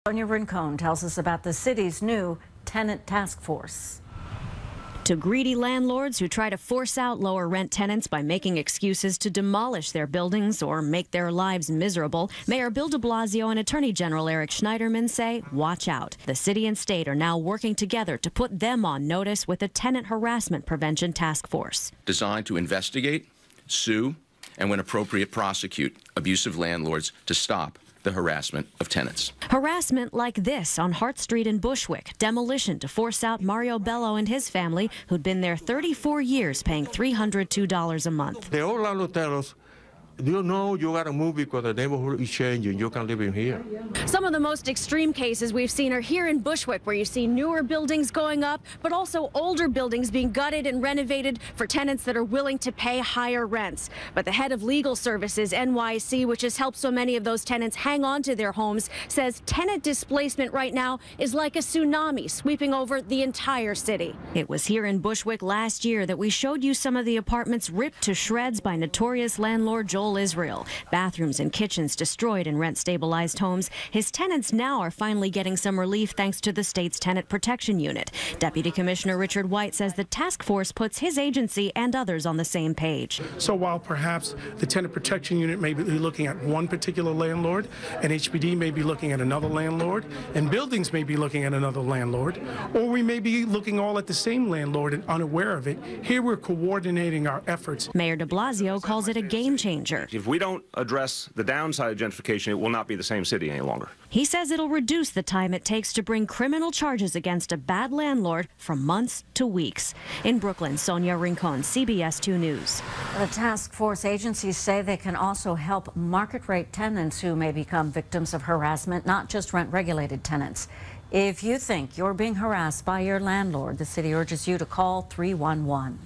Sonia Rincon tells us about the city's new tenant task force. To greedy landlords who try to force out lower rent tenants by making excuses to demolish their buildings or make their lives miserable, Mayor Bill de Blasio and Attorney General Eric Schneiderman say, watch out. The city and state are now working together to put them on notice with a tenant harassment prevention task force. Designed to investigate, sue, and when appropriate prosecute abusive landlords to stop the harassment of tenants. Harassment like this on Hart Street in Bushwick. Demolition to force out Mario Bello and his family, who'd been there 34 years paying $302 a month. The old landlord tells us, you know you got to move because the neighborhood is changing. You can't live in here. Some of the most extreme cases we've seen are here in Bushwick, where you see newer buildings going up, but also older buildings being gutted and renovated for tenants that are willing to pay higher rents. But the head of legal services, NYC, which has helped so many of those tenants hang on to their homes, says tenant displacement right now is like a tsunami sweeping over the entire city. It was here in Bushwick last year that we showed you some of the apartments ripped to shreds by notorious landlord Joel Israel. Bathrooms and kitchens destroyed in rent-stabilized homes. His tenants now are finally getting some relief thanks to the state's tenant protection unit. Deputy Commissioner Richard White says the task force puts his agency and others on the same page. So while perhaps the tenant protection unit may be looking at one particular landlord, and HPD may be looking at another landlord, and buildings may be looking at another landlord, or we may be looking all at the same landlord and unaware of it, here we're coordinating our efforts. Mayor de Blasio calls it a game changer. If we don't address the downside of gentrification, it will not be the same city any longer. He says it'll reduce the time it takes to bring criminal charges against a bad landlord from months to weeks. In Brooklyn, Sonia Rincon, CBS 2 News. The task force agencies say they can also help market rate tenants who may become victims of harassment, not just rent-regulated tenants. If you think you're being harassed by your landlord, the city urges you to call 311.